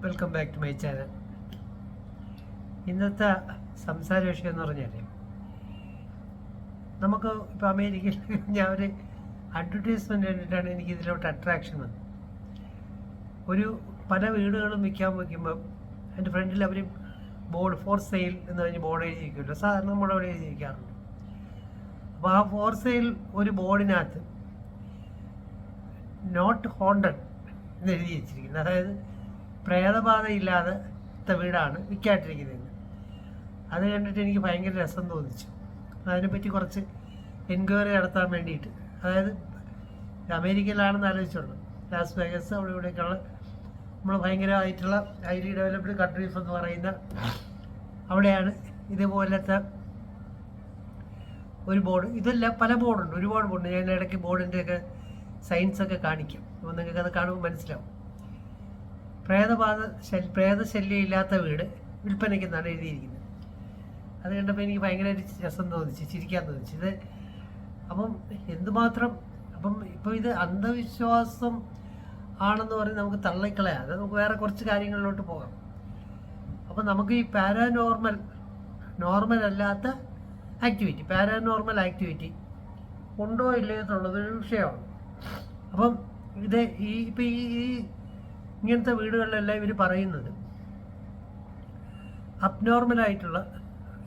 Welcome back to my channel. ഇന്നത്തെ സംസാര വിഷയം എന്ന് പറഞ്ഞാൽ നമുക്ക് ഇപ്പോൾ അമേരിക്കയിൽ ഞാൻ ഒരു അഡ്വർടൈസ്മെൻ്റ് കണ്ടിട്ടാണ് എനിക്ക് ഇതിലോട്ട് അട്രാക്ഷൻ വന്നത്. പല വീടുകളും വിൽക്കാൻ വയ്ക്കുമ്പോൾ എൻ്റെ ഫ്രണ്ടിൽ അവർ ബോർഡ് ഫോർ സെയിൽ എന്ന് പറഞ്ഞ് ബോർഡ് എഴുതിയിരിക്കുമല്ലോ, സാധാരണ നമ്മുടെ അവിടെ എഴുതിയിരിക്കാറുണ്ട്. അപ്പോൾ ആ ഫോർ സെയിൽ ഒരു ബോർഡിനകത്ത് നോട്ട് ഹോണ്ടഡ് എന്ന് എഴുതി വെച്ചിരിക്കുന്നത്, അതായത് പ്രേതബാധയില്ലാത്ത വീടാണ് വിൽക്കാട്ടിരിക്കുന്നത്. അത് കണ്ടിട്ട് എനിക്ക് ഭയങ്കര രസം തോന്നിച്ചു. അതിനെപ്പറ്റി കുറച്ച് എൻക്വയറി നടത്താൻ വേണ്ടിയിട്ട്, അതായത് അമേരിക്കയിലാണെന്ന് ആലോചിച്ചുള്ളൂ, ലാസ് വേഗസ് അവിടെ ഇവിടെയൊക്കെയുള്ള നമ്മൾ ഭയങ്കരമായിട്ടുള്ള ഹൈലി ഡെവലപ്ഡ് കൺട്രീസ് എന്ന് പറയുന്ന അവിടെയാണ് ഇതുപോലത്തെ ഒരു ബോർഡ്. ഇതല്ല, പല ബോർഡുണ്ട്, ഒരുപാട് ബോർഡ്. ഞാൻ ഇടയ്ക്ക് ബോർഡിൻ്റെയൊക്കെ സയൻസൊക്കെ കാണിക്കും, അപ്പോൾ നിങ്ങൾക്ക് അത് കാണുമ്പോൾ മനസ്സിലാവും. പ്രേതശല്യം ഇല്ലാത്ത വീട് വിൽപ്പനയ്ക്കെന്നാണ് എഴുതിയിരിക്കുന്നത്. അത് കണ്ടപ്പോൾ എനിക്ക് ഭയങ്കര രസം തോന്നിച്ചു, ചിരിക്കാൻ തോന്നിച്ചു. ഇത് അപ്പം എന്തുമാത്രം ഇപ്പം ഇത് അന്ധവിശ്വാസം ആണെന്ന് പറഞ്ഞ് നമുക്ക് തള്ളിക്കളയാം. അത് നമുക്ക് വേറെ കുറച്ച് കാര്യങ്ങളിലോട്ട് പോകാം. അപ്പം നമുക്ക് ഈ നോർമൽ അല്ലാത്ത പാരാനോർമൽ ആക്ടിവിറ്റി ഉണ്ടോ ഇല്ലയോ എന്നുള്ളതൊരു വിഷയമാണ്. അപ്പം ഇത് ഇപ്പം ഈ ഇങ്ങനത്തെ വീടുകളിലെല്ലാം ഇവർ പറയുന്നത് അബ്നോർമലായിട്ടുള്ള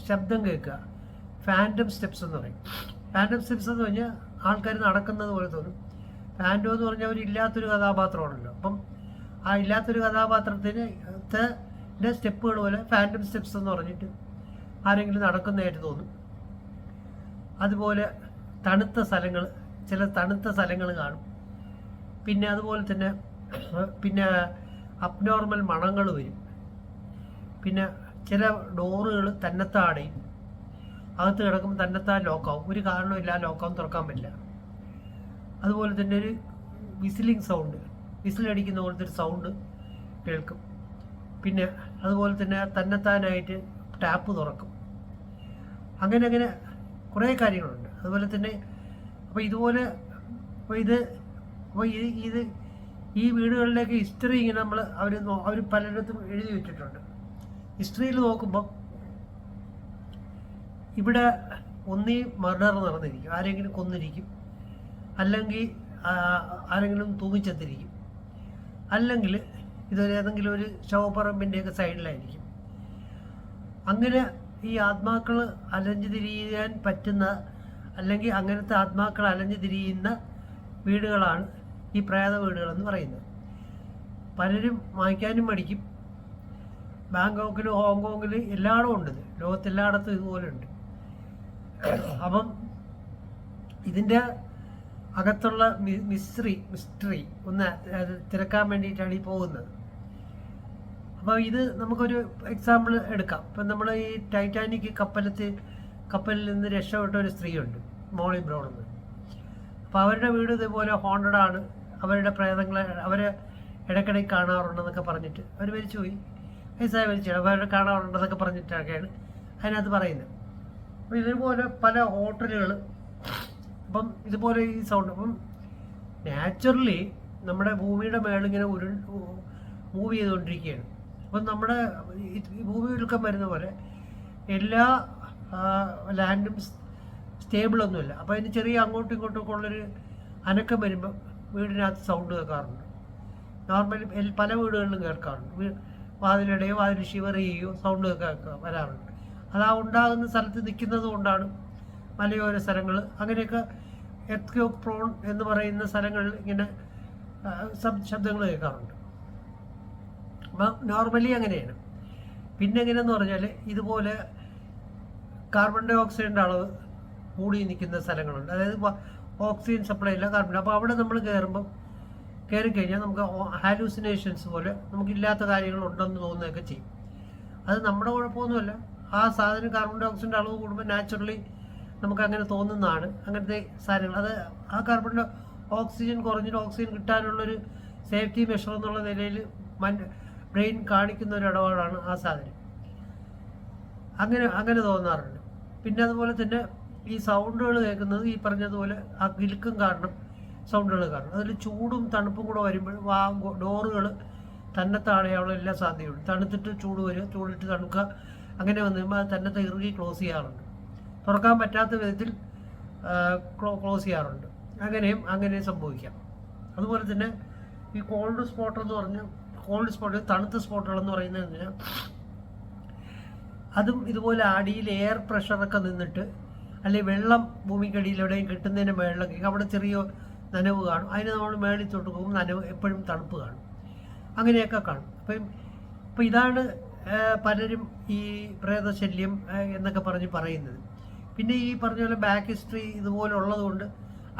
ശബ്ദം കേൾക്കുക, ഫാൻറ്റം സ്റ്റെപ്സ് എന്ന് പറയും. ഫാൻറ്റം സ്റ്റെപ്സ് എന്ന് പറഞ്ഞാൽ ആൾക്കാർ നടക്കുന്നത് പോലെ തോന്നും. ഫാൻറ്റം എന്ന് പറഞ്ഞാൽ ഇല്ലാത്തൊരു കഥാപാത്രമാണല്ലോ. അപ്പം ആ ഇല്ലാത്തൊരു കഥാപാത്രത്തിന് സ്റ്റെപ്പുകൾ പോലെ ഫാൻറ്റം സ്റ്റെപ്സ് എന്ന് പറഞ്ഞിട്ട് ആരെങ്കിലും നടക്കുന്നതായിട്ട് തോന്നും. അതുപോലെ ചില തണുത്ത സ്ഥലങ്ങൾ കാണും. പിന്നെ അതുപോലെ തന്നെ അബ്നോർമൽ മണങ്ങൾ വരും. പിന്നെ ചില ഡോറുകൾ തന്നെത്താൻ അടയും, അകത്ത് കിടക്കുമ്പോൾ തന്നെത്താൻ ലോക്കാവും. ഒരു കാരണമില്ല ലോക്കാവും, തുറക്കാൻ പറ്റില്ല. അതുപോലെ തന്നെ ഒരു വിസിലിംഗ് സൗണ്ട്, വിസിലടിക്കുന്ന പോലത്തെ ഒരു സൗണ്ട് കേൾക്കും. പിന്നെ അതുപോലെ തന്നെ തന്നെത്താനായിട്ട് ടാപ്പ് തുറക്കും. അങ്ങനെ കുറേ കാര്യങ്ങളുണ്ട്. അതുപോലെ തന്നെ ഇത് ഈ വീടുകളിലേക്ക് ഹിസ്റ്ററി ഇങ്ങനെ അവർ പലയിടത്തും എഴുതി വെച്ചിട്ടുണ്ട്. ഹിസ്റ്ററിയിൽ നോക്കുമ്പോൾ ഇവിടെ ഒന്നീ മർഡർ നടന്നിരിക്കും, ആരെങ്കിലും കൊന്നിരിക്കും, അല്ലെങ്കിൽ ആരെങ്കിലും തൂങ്ങിച്ചെത്തിരിക്കും, അല്ലെങ്കിൽ ഏതെങ്കിലും ഒരു ശവപ്പറമ്പിൻ്റെയൊക്കെ സൈഡിലായിരിക്കും. അങ്ങനെ ഈ ആത്മാക്കൾ അലഞ്ഞു തിരിയാൻ പറ്റുന്ന, അല്ലെങ്കിൽ അങ്ങനത്തെ ആത്മാക്കൾ അലഞ്ഞു തിരിയുന്ന വീടുകളാണ് ഈ പ്രേത വീടുകളെന്ന് പറയുന്നത്. പലരും വാങ്ങിക്കാനും മടിക്കും. ബാങ്കോക്കിലും ഹോങ്കോങ്ങിലും എല്ലായിടവും ഉണ്ട്, ലോകത്തെല്ലായിടത്തും ഇതുപോലെ ഉണ്ട്. അപ്പം ഇതിൻ്റെ അകത്തുള്ള മിസ്റ്ററി ഒന്ന് തിരക്കാൻ വേണ്ടിയിട്ടാണ് ഈ പോകുന്നത്. അപ്പോൾ ഇത് നമുക്കൊരു എക്സാമ്പിൾ എടുക്കാം. ഇപ്പം നമ്മൾ ഈ ടൈറ്റാനിക് കപ്പലിൽ നിന്ന് രക്ഷപ്പെട്ട ഒരു സ്ത്രീയുണ്ട്, മോളി ബ്രൗൺ എന്ന്. അപ്പോൾ അവരുടെ വീട് ഇതുപോലെ ഹോണ്ടഡാണ്, അവരുടെ പ്രേതങ്ങളെ അവരെ ഇടയ്ക്കിടയ്ക്ക് കാണാറുണ്ടെന്നൊക്കെ പറഞ്ഞിട്ട് അവർ മരിച്ചുപോയി, വയസ്സായി മരിച്ചു, അവരെ കാണാറുണ്ടെന്നൊക്കെ പറഞ്ഞിട്ടൊക്കെയാണ് അതിനകത്ത് പറയുന്നത്. അപ്പോൾ ഇതുപോലെ പല ഹോട്ടലുകൾ, അപ്പം ഇതുപോലെ ഈ സൗണ്ട്. അപ്പം നാച്ചുറലി നമ്മുടെ ഭൂമിയുടെ മേളിങ്ങനെ മൂവ് ചെയ്തുകൊണ്ടിരിക്കുകയാണ്. അപ്പം നമ്മുടെ ഈ ഭൂമി ഉരുക്കം വരുന്ന പോലെ എല്ലാ ലാൻഡും സ്റ്റേബിളൊന്നുമില്ല. അപ്പോൾ അതിന് ചെറിയ അങ്ങോട്ടും ഇങ്ങോട്ടും ഉള്ളൊരു അനക്കം വരുമ്പോൾ വീടിനകത്ത് സൗണ്ട് കേൾക്കാറുണ്ട്. നോർമലി പല വീടുകളിലും കേൾക്കാറുണ്ട്. വാതിലിടയോ വാതിൽ ഷിവർ ചെയ്യുകയോ സൗണ്ട് വരാറുണ്ട്. അത് ആ ഉണ്ടാകുന്ന സ്ഥലത്ത് നിൽക്കുന്നത് കൊണ്ടാണ്. മലയോര സ്ഥലങ്ങൾ, അങ്ങനെയൊക്കെ എർത്ത് പ്രോൺ എന്ന് പറയുന്ന സ്ഥലങ്ങളിൽ ഇങ്ങനെ ശബ്ദങ്ങൾ കേൾക്കാറുണ്ട്. അപ്പം നോർമലി അങ്ങനെയാണ്. പിന്നെ എങ്ങനെയെന്ന് പറഞ്ഞാൽ ഇതുപോലെ കാർബൺ ഡൈ ഓക്സൈഡിൻ്റെ അളവ് കൂടി നിൽക്കുന്ന സ്ഥലങ്ങളുണ്ട്. അതായത് ഓക്സിജൻ സപ്ലൈ ഇല്ല, കാർബൺ. അപ്പോൾ അവിടെ നമ്മൾ കയറിക്കഴിഞ്ഞാൽ നമുക്ക് ഹാലൂസിനേഷൻസ് പോലെ നമുക്കില്ലാത്ത കാര്യങ്ങളുണ്ടെന്ന് തോന്നുകയൊക്കെ ചെയ്യും. അത് നമ്മുടെ കുഴപ്പമൊന്നുമല്ല. ആ സാധനം കാർബൺ ഡൈ ഓക്സൈഡിൻ്റെ അളവ് കൂടുമ്പോൾ നാച്ചുറലി നമുക്ക് അങ്ങനെ തോന്നുന്നതാണ് അങ്ങനത്തെ സാധനങ്ങൾ. അത് ആ കാർബൺ ഡൈ ഓക്സിജൻ കുറഞ്ഞിട്ട് ഓക്സിജൻ കിട്ടാനുള്ളൊരു സേഫ്റ്റി മെഷർ എന്നുള്ള നിലയിൽ ബ്രെയിൻ കാണിക്കുന്ന ഒരു ഇടപാടാണ് ആ സാധനം. അങ്ങനെ തോന്നാറുണ്ട്. പിന്നെ അതുപോലെ തന്നെ ഈ സൗണ്ടുകൾ കേൾക്കുന്നത് ഈ പറഞ്ഞതുപോലെ ആ കിലുക്കം കാരണം സൗണ്ടുകൾ കാരണം അതിൽ ചൂടും തണുപ്പും കൂടെ വരുമ്പോൾ ഡോറുകൾ തന്നെത്താഴെയുള്ള എല്ലാ സാധ്യതയുണ്ട്. തണുത്തിട്ട് ചൂട് വരിക, ചൂടിട്ട് തണുക്കുക, അങ്ങനെ വന്നു കഴിയുമ്പോൾ അത് തന്നത്തെ ഇറുകി ക്ലോസ് ചെയ്യാറുണ്ട്. തുറക്കാൻ പറ്റാത്ത വിധത്തിൽ ക്ലോസ് ചെയ്യാറുണ്ട്. അങ്ങനെയും സംഭവിക്കാം. അതുപോലെ തന്നെ ഈ കോൾഡ് സ്പോട്ട് എന്ന് പറഞ്ഞാൽ, കോൾഡ് സ്പോട്ട്, തണുത്ത സ്പോട്ടുകളെന്ന് പറയുന്നത് അതും ഇതുപോലെ അടിയിൽ എയർ പ്രഷറൊക്കെ നിന്നിട്ട്, അല്ലെങ്കിൽ വെള്ളം ഭൂമിക്കടിയിൽ എവിടെയും കിട്ടുന്നതിന് മേളിലൊക്കെ അവിടെ ചെറിയ നനവ് കാണും. അതിന് നമ്മൾ മേളിൽ തൊട്ട് പോകുമ്പോൾ നനവ് എപ്പോഴും തണുപ്പ് കാണും. അങ്ങനെയൊക്കെ കാണും. അപ്പം ഇതാണ് പലരും ഈ പ്രേതശല്യം എന്നൊക്കെ പറയുന്നത്. പിന്നെ ഈ പറഞ്ഞ പോലെ ബാക്ക് ഹിസ്റ്ററി ഇതുപോലെ ഉള്ളതുകൊണ്ട്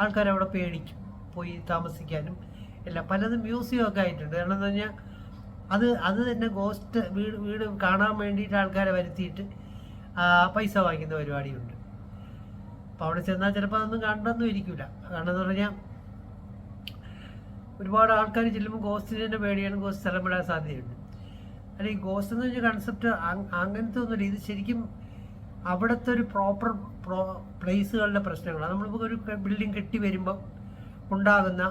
ആൾക്കാർ അവിടെ പേടിക്കും പോയി താമസിക്കാനും എല്ലാം. പലതും മ്യൂസിയം ഒക്കെ ആയിട്ടുണ്ട്. കാരണം എന്ന് പറഞ്ഞാൽ അത് തന്നെ ഗോസ്റ്റ് വീട് കാണാൻ വേണ്ടിയിട്ട് ആൾക്കാരെ വരുത്തിയിട്ട് പൈസ വാങ്ങിക്കുന്ന പരിപാടിയുണ്ട്. അപ്പോൾ അവിടെ ചെന്നാൽ ചിലപ്പോൾ അതൊന്നും കണ്ടൊന്നും ഇരിക്കില്ല. കാരണം എന്ന് പറഞ്ഞാൽ ഒരുപാട് ആൾക്കാർ ചെല്ലുമ്പോൾ ഗോസ്റ്റിന് തന്നെ പേടിയാണ്, ഗോസ്റ്റ് സ്ഥലം വിടാൻ സാധ്യതയുണ്ട്. അല്ലെങ്കിൽ ഗോസ്റ്റ് എന്ന് വെച്ചാൽ കൺസെപ്റ്റ് അങ്ങനത്തെ ഒന്നുമില്ല. ഇത് ശരിക്കും അവിടുത്തെ ഒരു പ്രോപ്പർ പ്ലേസുകളുടെ പ്രശ്നങ്ങളാണ്. നമ്മളിപ്പോൾ ഒരു ബിൽഡിംഗ് കെട്ടി വരുമ്പം ഉണ്ടാകുന്ന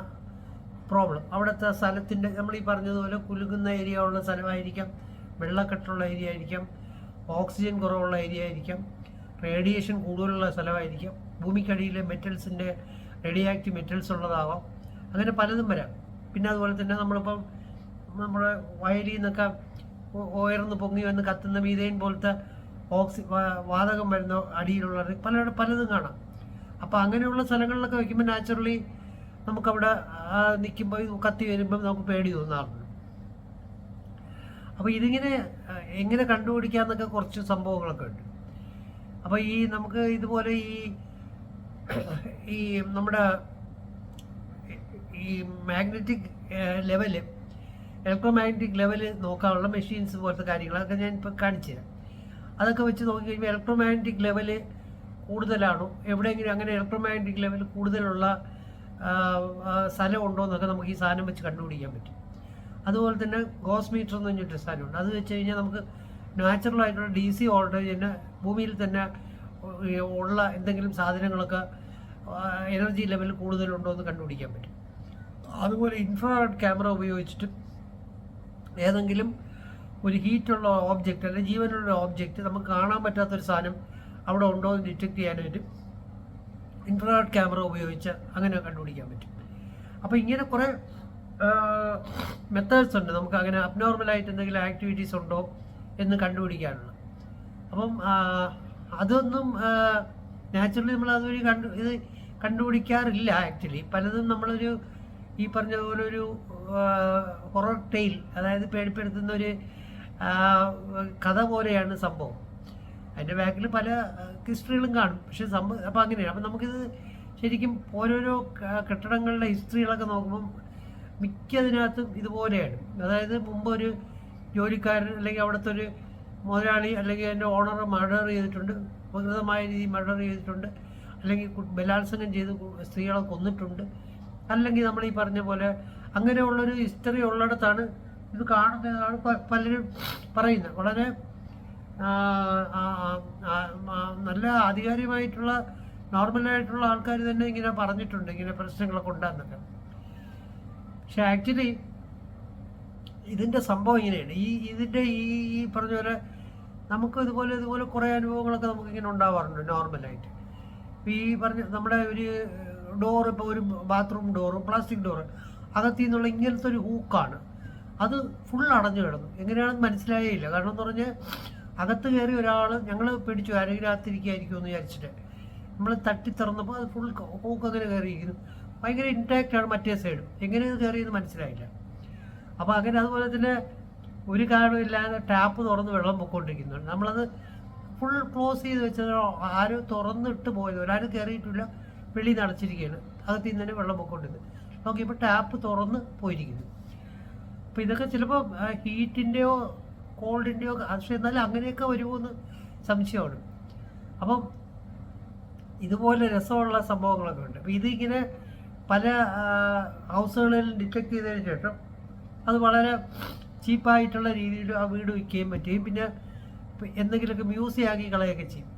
പ്രോബ്ലം, അവിടുത്തെ സ്ഥലത്തിൻ്റെ, നമ്മൾ ഈ പറഞ്ഞതുപോലെ കുലുങ്ങുന്ന ഏരിയ ഉള്ള സ്ഥലമായിരിക്കാം, വെള്ളക്കെട്ടുള്ള ഏരിയ ആയിരിക്കാം, ഓക്സിജൻ കുറവുള്ള ഏരിയ ആയിരിക്കാം, റേഡിയേഷൻ കൂടുതലുള്ള സ്ഥലമായിരിക്കാം, ഭൂമിക്കടിയിലെ മെറ്റൽസിൻ്റെ റേഡിയോ മെറ്റൽസ് ഉള്ളതാവാം, അങ്ങനെ പലതും വരാം. പിന്നെ അതുപോലെ തന്നെ നമ്മളിപ്പം നമ്മുടെ വയലിൽ നിന്നൊക്കെ ഉയർന്ന് പൊങ്ങി വന്ന് കത്തുന്ന മീഥെയ്ൻ പോലത്തെ വാതകം വരുന്ന അടിയിലുള്ള പലതും കാണാം. അപ്പോൾ അങ്ങനെയുള്ള സ്ഥലങ്ങളിലൊക്കെ വയ്ക്കുമ്പോൾ നാച്ചുറലി നമുക്കവിടെ നിൽക്കുമ്പോൾ കത്തി വരുമ്പം നമുക്ക് പേടി തോന്നാറുണ്ട്. അപ്പോൾ ഇതിങ്ങനെ എങ്ങനെ കണ്ടുപിടിക്കാമെന്നൊക്കെ കുറച്ച് സംഭവങ്ങളൊക്കെ ഉണ്ട്. അപ്പോൾ നമുക്ക് ഇതുപോലെ ഈ നമ്മുടെ ഈ മാഗ്നറ്റിക് ലെവല്, ഇലക്ട്രോമാഗ്നറ്റിക് ലെവല് നോക്കാനുള്ള മെഷീൻസ് പോലത്തെ കാര്യങ്ങളൊക്കെ ഞാൻ ഇപ്പോൾ കാണിച്ചു തരാം. അതൊക്കെ വെച്ച് നോക്കിക്കഴിയുമ്പോൾ ഇലക്ട്രോമാഗ്നറ്റിക് ലെവല് കൂടുതലാണോ, എവിടെയെങ്കിലും അങ്ങനെ ഇലക്ട്രോമാഗ്നറ്റിക് ലെവൽ കൂടുതലുള്ള സ്ഥലം ഉണ്ടോ എന്നൊക്കെ നമുക്ക് ഈ സാധനം വെച്ച് കണ്ടുപിടിക്കാൻ പറ്റും. അതുപോലെ തന്നെ ഗോസ് മീറ്റർ എന്ന് പറഞ്ഞിട്ടൊരു സാധനമുണ്ട്. അത് വെച്ച് കഴിഞ്ഞാൽ നമുക്ക് നാച്ചുറൽ ആയിട്ടുള്ള DC വോൾട്ടേജ് തന്നെ ഭൂമിയിൽ തന്നെ ഉള്ള എന്തെങ്കിലും സാധനങ്ങളൊക്കെ എനർജി ലെവൽ കൂടുതലുണ്ടോ എന്ന് കണ്ടുപിടിക്കാൻ പറ്റും. അതുപോലെ ഇൻഫ്രാറെഡ് ക്യാമറ ഉപയോഗിച്ചിട്ട് ഏതെങ്കിലും ഒരു ഹീറ്റുള്ള ഓബ്ജക്റ്റ് അല്ലെങ്കിൽ ജീവനുള്ള ഓബ്ജക്റ്റ് നമുക്ക് കാണാൻ പറ്റാത്തൊരു സാധനം അവിടെ ഉണ്ടോ എന്ന് ഡിറ്റക്ട് ചെയ്യാനായിട്ട് ഇൻഫ്രാറെഡ് ക്യാമറ ഉപയോഗിച്ച് അങ്ങനെ കണ്ടുപിടിക്കാൻ പറ്റും. അപ്പോൾ ഇങ്ങനെ കുറേ മെത്തേഡ്സ് ഉണ്ട് നമുക്ക് അങ്ങനെ അബ്നോർമലായിട്ട് എന്തെങ്കിലും ആക്ടിവിറ്റീസ് ഉണ്ടോ എന്ന് കണ്ടുപിടിക്കാനുള്ള. അപ്പം അതൊന്നും നാച്ചുറലി നമ്മൾ അതുവഴി ഇത് കണ്ടുപിടിക്കാറില്ല. ആക്ച്വലി പലതും നമ്മളൊരു ഈ പറഞ്ഞ പോലെ ഒരു ഹൊറർ ടെയിൽ, അതായത് പേടിപ്പെടുത്തുന്ന ഒരു കഥ പോലെയാണ് സംഭവം. അതിൻ്റെ ബാക്കിൽ പല ഹിസ്റ്ററികളും കാണും. പക്ഷെ അപ്പോൾ അങ്ങനെയാണ്. അപ്പം നമുക്കിത് ശരിക്കും ഓരോരോ കെട്ടിടങ്ങളുടെ ഹിസ്റ്ററികളൊക്കെ നോക്കുമ്പം മിക്കതിനകത്തും ഇതുപോലെയാണ്. അതായത് മുമ്പ് ഒരു ജോലിക്കാരൻ അല്ലെങ്കിൽ അവിടുത്തെ ഒരു മുതലാളി അല്ലെങ്കിൽ അതിൻ്റെ ഓണർ മർഡർ ചെയ്തിട്ടുണ്ട്, വികൃതമായ രീതിയിൽ മർഡർ ചെയ്തിട്ടുണ്ട്, അല്ലെങ്കിൽ ബലാത്സംഗം ചെയ്ത് സ്ത്രീകളെ കൊന്നിട്ടുണ്ട്, അല്ലെങ്കിൽ നമ്മൾ ഈ പറഞ്ഞ പോലെ അങ്ങനെയുള്ളൊരു ഹിസ്റ്ററി ഉള്ളിടത്താണ് ഇത് കാണുന്നതാണ് പലരും പറയുന്നത്. വളരെ നല്ല ആധികാരികമായിട്ടുള്ള നോർമലായിട്ടുള്ള ആൾക്കാർ തന്നെ ഇങ്ങനെ പറഞ്ഞിട്ടുണ്ട് ഇങ്ങനെ പ്രശ്നങ്ങളൊക്കെ ഉണ്ടാകുന്നൊക്കെ. പക്ഷെ ആക്ച്വലി ഇതിൻ്റെ സംഭവം ഇങ്ങനെയാണ്. ഇതിൻ്റെ ഈ പറഞ്ഞ പോലെ നമുക്ക് ഇതുപോലെ കുറേ അനുഭവങ്ങളൊക്കെ നമുക്കിങ്ങനെ ഉണ്ടാവാറുണ്ട് നോർമലായിട്ട്. ഈ പറഞ്ഞ നമ്മുടെ ഒരു ഡോറ്, ഇപ്പോൾ ഒരു ബാത്റൂം ഡോറ്, പ്ലാസ്റ്റിക് ഡോറ്, അകത്തു നിന്നുള്ള ഇങ്ങനത്തെ ഒരു ഹൂക്കാണ്, അത് ഫുൾ അടഞ്ഞു കിടന്നു. എങ്ങനെയാണെന്ന് മനസ്സിലായേ ഇല്ല. കാരണം എന്ന് പറഞ്ഞാൽ അകത്ത് കയറി ഒരാൾ, ഞങ്ങൾ പേടിച്ചു ആരെങ്കിലും അകത്തിരിക്കുകയായിരിക്കും എന്ന് വിചാരിച്ചിട്ട് നമ്മൾ തട്ടി തുറന്നപ്പോൾ അത് ഫുൾ ഹൂക്ക് അങ്ങനെ കയറിയിരിക്കുന്നു. ഭയങ്കര ഇൻടാക്റ്റാണ് മറ്റേ സൈഡും. എങ്ങനെ ഇത് കയറിയെന്ന് മനസ്സിലായില്ല. അപ്പോൾ അങ്ങനെ അതുപോലെ തന്നെ ഒരു കാരണമില്ലാതെ ടാപ്പ് തുറന്ന് വെള്ളം പൊയ്ക്കൊണ്ടിരിക്കുന്നുണ്ട്. നമ്മളത് ഫുൾ ക്ലോസ് ചെയ്ത് വെച്ചത്, ആരും തുറന്നിട്ട് പോയത്, ഒരാരും കയറിയിട്ടില്ല, വെളിയിൽ നിന്ന് അടച്ചിരിക്കുകയാണ്, അകത്ത് നിന്ന് തന്നെ വെള്ളം പൊയ്ക്കൊണ്ടിരുന്നത്. നോക്കിയപ്പോൾ ടാപ്പ് തുറന്ന് പോയിരിക്കുന്നു. അപ്പോൾ ഇതൊക്കെ ചിലപ്പോൾ ഹീറ്റിൻ്റെയോ കോൾഡിൻ്റെയോ, പക്ഷേ എന്നാലും അങ്ങനെയൊക്കെ വരുമോയെന്ന് സംശയമാണ്. അപ്പം ഇതുപോലെ രസമുള്ള സംഭവങ്ങളൊക്കെ ഉണ്ട്. അപ്പോൾ ഇതിങ്ങനെ പല ഹൗസുകളിൽ ഡിറ്റക്ട് ചെയ്തതിന് ശേഷം അത് വളരെ ചീപ്പായിട്ടുള്ള രീതിയിൽ ആ വീട് വിൽക്കുകയും പറ്റുകയും പിന്നെ എന്തെങ്കിലുമൊക്കെ മ്യൂസിയം ആക്കി കളയുകയൊക്കെ ചെയ്യും.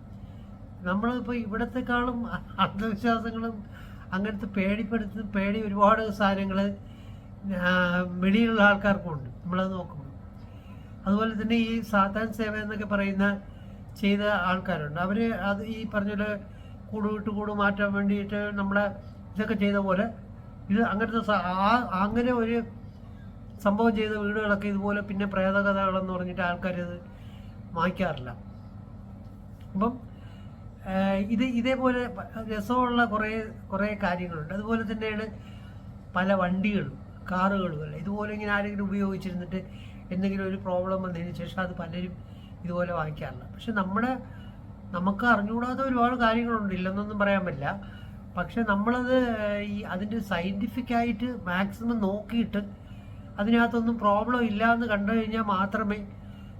നമ്മളിപ്പോൾ ഇവിടത്തെക്കാളും അന്ധവിശ്വാസങ്ങളും അങ്ങനത്തെ പേടി ഒരുപാട് സാധനങ്ങൾ വെളിയിലുള്ള ആൾക്കാർക്കും ഉണ്ട്. നമ്മളത് നോക്കുമ്പോൾ. അതുപോലെ തന്നെ ഈ സാത്താൻ സേവ എന്നൊക്കെ പറയുന്ന ചെയ്ത ആൾക്കാരുണ്ട്. അവർ അത് ഈ പറഞ്ഞ പോലെ കൂട് വിട്ട് കൂട് മാറ്റാൻ വേണ്ടിയിട്ട് നമ്മളെ ഇതൊക്കെ ചെയ്ത പോലെ ഇത് അങ്ങനത്തെ അങ്ങനെ ഒരു സംഭവം ചെയ്ത വീടുകളൊക്കെ ഇതുപോലെ പിന്നെ പ്രേതകഥകളെന്ന് പറഞ്ഞിട്ട് ആൾക്കാരത് മായ്ക്കാറില്ല. അപ്പം ഇതേപോലെ രസമുള്ള കുറേ കാര്യങ്ങളുണ്ട്. അതുപോലെ തന്നെയാണ് പല വണ്ടികളും കാറുകളും അല്ല ഇതുപോലെ ഇങ്ങനെ ആരെങ്കിലും ഉപയോഗിച്ചിരുന്നിട്ട് എന്തെങ്കിലും ഒരു പ്രോബ്ലം വന്നതിന് ശേഷം അത് പലരും ഇതുപോലെ വാങ്ങിക്കാറില്ല. പക്ഷെ നമുക്ക് അറിഞ്ഞുകൂടാത്ത ഒരുപാട് കാര്യങ്ങളുണ്ട്, ഇല്ലെന്നൊന്നും പറയാൻ പറ്റില്ല. പക്ഷെ നമ്മളത് അതിൻ്റെ സയൻറ്റിഫിക്കായിട്ട് മാക്സിമം നോക്കിയിട്ട് അതിനകത്തൊന്നും പ്രോബ്ലം ഇല്ല എന്ന് കണ്ടു കഴിഞ്ഞാൽ മാത്രമേ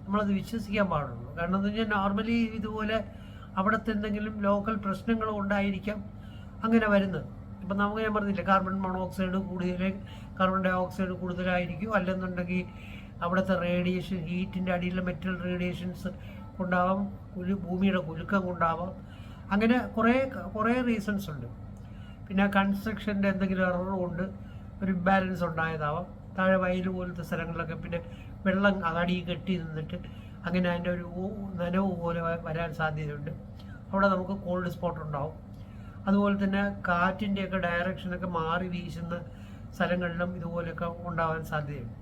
നമ്മളത് വിശ്വസിക്കാൻ പാടുള്ളൂ. കാരണം എന്ന് വെച്ചാൽ നോർമലി ഇതുപോലെ അവിടുത്തെ എന്തെങ്കിലും ലോക്കൽ പ്രശ്നങ്ങൾ കൊണ്ടായിരിക്കാം അങ്ങനെ വരുന്നത്. ഇപ്പം നമുക്ക് ഞാൻ പറഞ്ഞില്ല, carbon monoxide carbon dioxide കൂടുതലായിരിക്കും, അല്ലെന്നുണ്ടെങ്കിൽ അവിടുത്തെ റേഡിയേഷൻ ഹീറ്റിൻ്റെ അടിയിലെ മെറ്റൽ റേഡിയേഷൻസ് കൊണ്ടാവാം, ഭൂമിയുടെ കുലുക്കം കൊണ്ടാവാം, അങ്ങനെ കുറേ റീസൺസ് ഉണ്ട്. പിന്നെ കൺസ്ട്രക്ഷൻ്റെ എന്തെങ്കിലും എറർ കൊണ്ട് ഒരു ഇംബാലൻസ് ഉണ്ടായതാവാം. താഴെ വയൽ പോലത്തെ സ്ഥലങ്ങളിലൊക്കെ പിന്നെ വെള്ളം അടി കെട്ടി നിന്നിട്ട് അങ്ങനെ അതിൻ്റെ ഒരു നനവ് പോലെ വരാൻ സാധ്യതയുണ്ട്. അവിടെ നമുക്ക് കോൾഡ് സ്പോട്ട് ഉണ്ടാവും. അതുപോലെ തന്നെ കാറ്റിൻ്റെയൊക്കെ ഡയറക്ഷനൊക്കെ മാറി വീശുന്ന സ്ഥലങ്ങളിലും ഇതുപോലെയൊക്കെ ഉണ്ടാവാൻ സാധ്യതയുണ്ട്.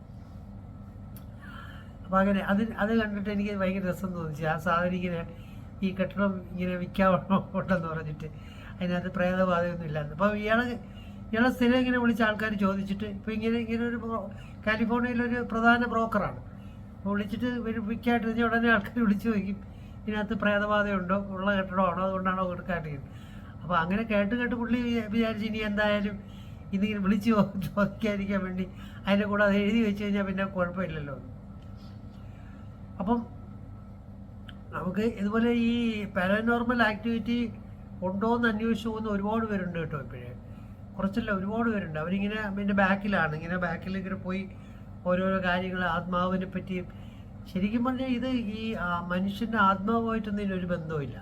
അപ്പോൾ അങ്ങനെ അത് കണ്ടിട്ട് എനിക്ക് ഭയങ്കര രസം തോന്നിച്ചു. ആ സാധനം ഇങ്ങനെ ഈ കെട്ടിടം ഇങ്ങനെ വിൽക്കാനുണ്ടെന്ന് പറഞ്ഞിട്ട് അതിനകത്ത് പ്രേതബാധയൊന്നും ഇല്ലായിരുന്നു. അപ്പോൾ ഇയാളെ സ്ഥിരം ഇങ്ങനെ വിളിച്ച ആൾക്കാർ ചോദിച്ചിട്ട് ഇപ്പോൾ ഇങ്ങനെ ഒരു കാലിഫോർണിയയിലൊരു പ്രധാന ബ്രോക്കറാണ്. അപ്പോൾ വിളിച്ചിട്ട് വിൽക്കാട്ടിരുന്ന ഉടനെ ആൾക്കാർ വിളിച്ച് ചോദിക്കും ഇതിനകത്ത് പ്രേതബാധയുണ്ടോ, ഉള്ള കെട്ടിടമാണോ, അതുകൊണ്ടാണോ കൊടുക്കാണ്ടിരിക്കുന്നത്. അപ്പോൾ അങ്ങനെ കേട്ട് പുള്ളി വിചാരിച്ച് ഇനി എന്തായാലും ഇതിങ്ങനെ വിളിച്ച് ചോദിക്കാതിരിക്കാൻ വേണ്ടി അതിൻ്റെ കൂടെ അത് എഴുതി വെച്ച് കഴിഞ്ഞാൽ പിന്നെ കുഴപ്പമില്ലല്ലോ. അപ്പം നമുക്ക് ഇതുപോലെ ഈ പാരനോർമൽ ആക്ടിവിറ്റി ഉണ്ടോ എന്ന് അന്വേഷിച്ച് പോകുന്ന ഒരുപാട് പേരുണ്ട് കേട്ടോ. ഇപ്പോഴേ കുറച്ചല്ല, ഒരുപാട് പേരുണ്ട്. അവരിങ്ങനെ അതിൻ്റെ ബാക്കിലാണ്, ബാക്കിൽ ഇങ്ങനെ പോയി ഓരോരോ കാര്യങ്ങൾ ആത്മാവിനെ പറ്റിയും. ശരിക്കും പറഞ്ഞാൽ ഇത് ഈ മനുഷ്യൻ്റെ ആത്മാവുമായിട്ടൊന്നും ഇതിനൊരു ബന്ധവുമില്ല.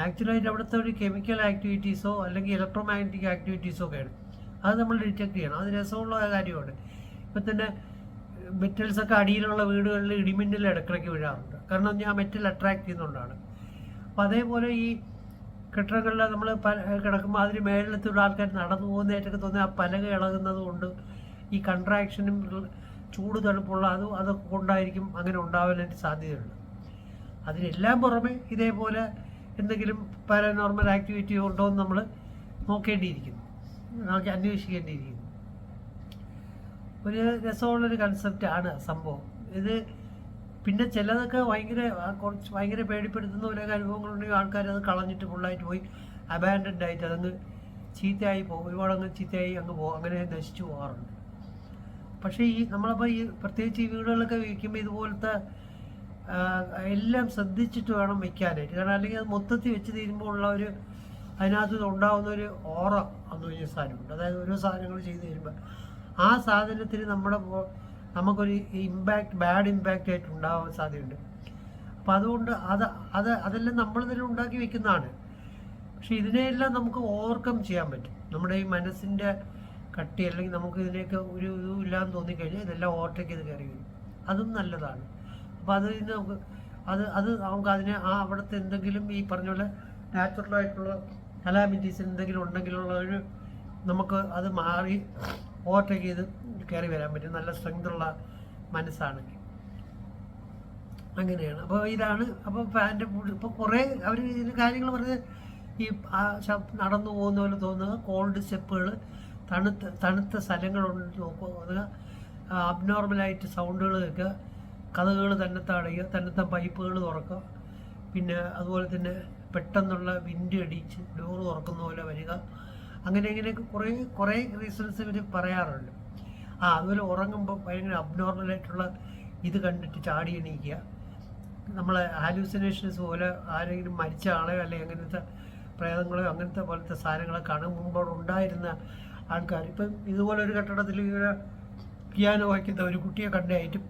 ആക്ച്വലായിട്ട് അവിടുത്തെ ഒരു കെമിക്കൽ ആക്ടിവിറ്റീസോ അല്ലെങ്കിൽ ഇലക്ട്രോ മാഗ്നറ്റിക് ആക്ടിവിറ്റീസോ ഒക്കെയാണ്. അത് നമ്മൾ ഡിറ്റക്ട് ചെയ്യണം. അത് രസമുള്ള കാര്യമാണ്. ഇപ്പം തന്നെ മെറ്റൽസൊക്കെ അടിയിലുള്ള വീടുകളിൽ ഇടിമിന്നൽ ഇടയ്ക്കിടയ്ക്ക് വീഴാറുണ്ട്. കാരണം ഞാൻ മെറ്റൽ അട്രാക്ട് ചെയ്യുന്നതുകൊണ്ടാണ്. അപ്പോൾ അതേപോലെ ഈ കെട്ടിടങ്ങളിൽ നമ്മൾ കിടക്കുമ്പോൾ അതിന് മേളിലത്തുള്ള ആൾക്കാർ നടന്നു പോകുന്നതായിട്ടൊക്കെ തോന്നി ആ പലക ഇളകുന്നത് കൊണ്ട് ഈ കൺട്രാക്ഷനും ചൂട് തണുപ്പുള്ള അതൊക്കെ കൊണ്ടായിരിക്കും അങ്ങനെ ഉണ്ടാവാനായിട്ട് സാധ്യതയുണ്ട്. അതിനെല്ലാം പുറമെ ഇതേപോലെ എന്തെങ്കിലും പാരനോർമൽ ആക്ടിവിറ്റി ഉണ്ടോ എന്ന് നമ്മൾ നോക്കേണ്ടിയിരിക്കുന്നു, അന്വേഷിക്കേണ്ടിയിരിക്കുന്നു. ഒരു രസമുള്ളൊരു കൺസെപ്റ്റാണ് സംഭവം ഇത്. പിന്നെ ചിലതൊക്കെ ഭയങ്കര പേടിപ്പെടുത്തുന്ന ഓരോ അനുഭവങ്ങളുണ്ടെങ്കിൽ ആൾക്കാർ അത് കളഞ്ഞിട്ട് ഫുള്ളായിട്ട് പോയി അബാൻഡൻഡ് ആയിട്ട് അതങ്ങ് ചീത്തയായി പോകും, ഒരുപാടങ്ങ് ചീത്തയായി അങ്ങ് പോകും, അങ്ങനെ നശിച്ചു പോകാറുണ്ട്. പക്ഷേ നമ്മളപ്പോൾ പ്രത്യേകിച്ച് ഈ വീടുകളൊക്കെ വയ്ക്കുമ്പോൾ ഇതുപോലത്തെ എല്ലാം ശ്രദ്ധിച്ചിട്ട് വേണം വയ്ക്കാനായിട്ട്. കാരണം അല്ലെങ്കിൽ അത് മൊത്തത്തിൽ വെച്ച് തീരുമ്പോൾ ഉള്ള അതിനകത്ത് ഉണ്ടാകുന്ന ഒരു ഓറ എന്ന് പറഞ്ഞ സാധനമുണ്ട്. അതായത് ഓരോ സാധനങ്ങൾ ചെയ്ത് തരുമ്പോൾ ആ സാധനത്തിന് നമുക്കൊരു ബാഡ് ഇമ്പാക്റ്റ് ആയിട്ട് ഉണ്ടാവാൻ സാധ്യതയുണ്ട്. അപ്പോൾ അതുകൊണ്ട് അതെല്ലാം നമ്മൾ തന്നെ ഉണ്ടാക്കി വെക്കുന്നതാണ്. പക്ഷെ ഇതിനെയെല്ലാം നമുക്ക് ഓവർകം ചെയ്യാൻ പറ്റും. നമ്മുടെ ഈ മനസ്സിൻ്റെ കട്ടി അല്ലെങ്കിൽ നമുക്ക് ഇതിനെയൊക്കെ ഒരു ഇതും ഇല്ലാന്ന് തോന്നിക്കഴിഞ്ഞാൽ ഇതെല്ലാം ഓവർടേക്ക് ചെയ്ത് കയറി വരും. അതും നല്ലതാണ്. അപ്പോൾ നമുക്ക് അതിനെ അവിടുത്തെ എന്തെങ്കിലും ഈ പറഞ്ഞ പോലെ നാച്ചുറലായിട്ടുള്ള കലാമിറ്റീസ് എന്തെങ്കിലും ഉണ്ടെങ്കിലുള്ള നമുക്ക് അത് മാറി ഓവർടേക്ക് ചെയ്ത് കയറി വരാൻ പറ്റും, നല്ല സ്ട്രെങ്തുള്ള മനസ്സാണെങ്കിൽ. അങ്ങനെയാണ്. അപ്പോൾ ഇതാണ്. അപ്പോൾ ഫാൻ്റെ ഇപ്പോൾ കുറേ അവർ ഇതിന് കാര്യങ്ങൾ പറഞ്ഞ് ഈ നടന്നു പോകുന്ന പോലെ തോന്നുക, കോൾഡ് സ്റ്റെപ്പുകൾ, തണുത്ത സ്ഥലങ്ങളുണ്ട് നോക്കുക, അബ്നോർമലായിട്ട് സൗണ്ടുകൾ കേൾക്കുക, കഥകൾ തന്നെത്താടുക, തന്നെത്താൻ പൈപ്പുകൾ തുറക്കുക, പിന്നെ അതുപോലെ തന്നെ പെട്ടെന്നുള്ള വിൻഡ് അടിച്ച് ഡോറ് തുറക്കുന്ന പോലെ വരിക, അങ്ങനെയൊക്കെ കുറേ റീസൺസ് ഇവർ പറയാറുണ്ട്. അതുപോലെ ഉറങ്ങുമ്പോൾ ഭയങ്കര അബ്നോർമലായിട്ടുള്ള ഇത് കണ്ടിട്ട് ചാടി എണീക്കുക, നമ്മളെ ഹാലൂസിനേഷൻസ് പോലെ ആരെങ്കിലും മരിച്ച ആളെയോ അല്ലെങ്കിൽ അങ്ങനത്തെ പ്രേതങ്ങളോ അങ്ങനത്തെ പോലത്തെ സാധനങ്ങളെ കാണും. മുമ്പോട് ഉണ്ടായിരുന്ന ആൾക്കാർ ഇപ്പം ഇതുപോലെ ഒരു കെട്ടിടത്തിൽ ഇങ്ങനെ പിയാനോ വയ്ക്കുന്ന ഒരു കുട്ടിയെ കണ്ടായിട്ടും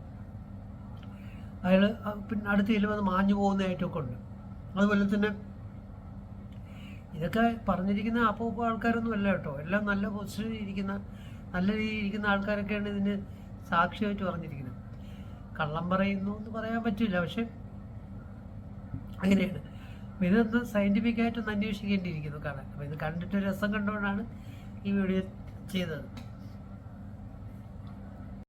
അയാൾ പിന്നെ അടുത്ത് ചെല്ലുമ്പോൾ അത് മാഞ്ഞു പോകുന്നതായിട്ടൊക്കെ ഉണ്ട്. അതുപോലെ തന്നെ ഇതൊക്കെ പറഞ്ഞിരിക്കുന്ന അപ്പോൾ ആൾക്കാരൊന്നും അല്ല കേട്ടോ, എല്ലാം നല്ല പൊസിഷനിൽ ഇരിക്കുന്ന നല്ല രീതിയിൽ ഇരിക്കുന്ന ആൾക്കാരൊക്കെയാണ് ഇതിന് സാക്ഷിയായിട്ട് പറഞ്ഞിരിക്കുന്നത്. കള്ളം പറയുന്നു എന്ന് പറയാൻ പറ്റില്ല, പക്ഷെ അങ്ങനെയാണ്. അപ്പോൾ ഇതൊന്ന് സയൻറ്റിഫിക്കായിട്ടൊന്ന് അന്വേഷിക്കേണ്ടിയിരിക്കുന്നു കാണാൻ. അപ്പോൾ ഇത് കണ്ടിട്ട് രസം കണ്ടുകൊണ്ടാണ് ഈ വീഡിയോ ചെയ്തത്.